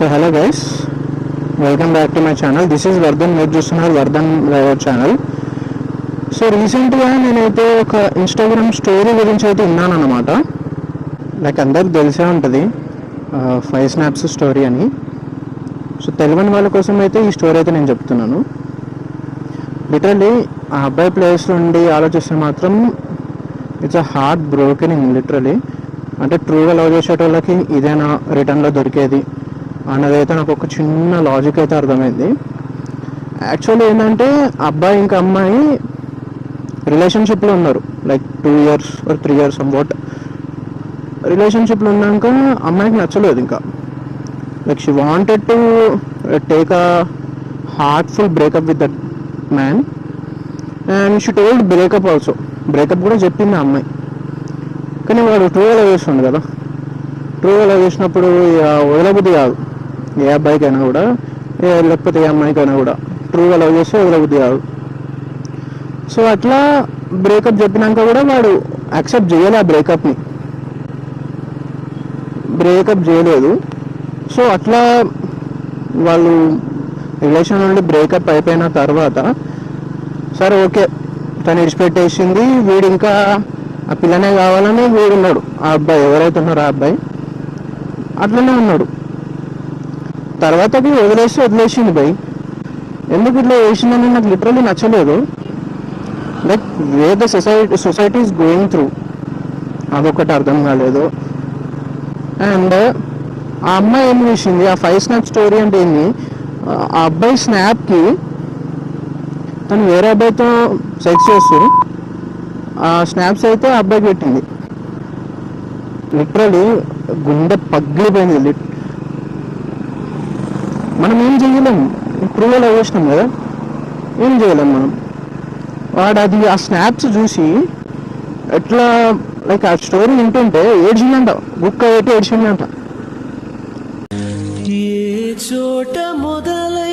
So hello guys, welcome back to my channel. This is Vardhan. మీరు చూస్తున్నారు Vardhan driver channel. So రీసెంట్గా నేనైతే ఒక ఇన్స్టాగ్రామ్ స్టోరీ గురించి అయితే విన్నాను అనమాట. లైక్ అందరికి తెలిసే ఉంటుంది 5 snaps స్టోరీ అని. సో తెలియని వాళ్ళ కోసం అయితే ఈ స్టోరీ అయితే నేను చెప్తున్నాను. లిటరలీ ఆ అబ్బాయి ప్లేస్లో ఉండి ఆలోచిస్తే మాత్రం ఇట్స్ అ హార్ట్ బ్రోకెనింగ్ లిటరలీ. అంటే ట్రూగా లవ్ చేసేటోళ్ళకి ఇదేనా రిటర్న్లో దొరికేది అన్నదైతే నాకు ఒక చిన్న లాజిక్ అయితే అర్థమైంది. యాక్చువల్లీ ఏంటంటే అబ్బాయి ఇంకా అమ్మాయి రిలేషన్షిప్లో ఉన్నారు. Like 2 years or 3 years somewhat రిలేషన్షిప్లో ఉన్నాక అమ్మాయికి నచ్చలేదు ఇంకా. Like she wanted to take a heartful breakup with that man and she told breakup also. Breakup కూడా చెప్పింది ఆ అమ్మాయి. కానీ వాడు ట్రూగా లవ్ చేస్తుండు కదా. ట్రూగా లవ్ చేసినప్పుడు వదలబుద్ధి కాదు ఏ అబ్బాయికైనా కూడా, లేకపోతే ఏ అమ్మాయికైనా కూడా. ట్రూగా లవ్ చేస్తే వదలబుద్ధి కాదు. సో అట్లా బ్రేకప్ చెప్పినాక కూడా వాడు యాక్సెప్ట్ చేయలే ఆ బ్రేకప్ చేయలేదు. సో అట్లా వాళ్ళు రిలేషన్ నుండి బ్రేకప్ అయిపోయిన తర్వాత సరే ఓకే తను విడిచిపెట్టేసింది. వీడు ఇంకా ఆ పిల్లనే కావాలని వీడున్నాడు. ఆ అబ్బాయి ఎవరైతే ఉన్నారో ఆ అబ్బాయి అట్లనే ఉన్నాడు. తర్వాతకి వదిలేసింది భయ్. ఎందుకు ఇట్లా చేసిందని నాకు లిటరల్లీ నచ్చలేదు. Like way the society is going through అదొకటి అర్థం కాలేదు. అండ్ ఆ అమ్మాయి ఏం చేసింది, ఆ 5 snap స్టోరీ అంటే ఏంది, ఆ అబ్బాయి స్నాప్కి తను వేరే అబ్బాయితో సెక్స్ చేస్తూ ఆ స్నాప్స్ అయితే ఆ అబ్బాయికి పెట్టింది. లిటరలీ గుండె పగిలిపోయింది. మనం ఏం చేయలేము, ట్రూగా లవ్ చేసినాం కదా, ఏం చేయలేము మనం. వాడు అది ఆ స్నాప్స్ చూసి ఎట్లా లైక్ ఆ స్టోరీ వింటుంటే ఏడ్చిందంట, గుక్క పెట్టి ఏడ్చిందంట. ఏ చోట మొదలై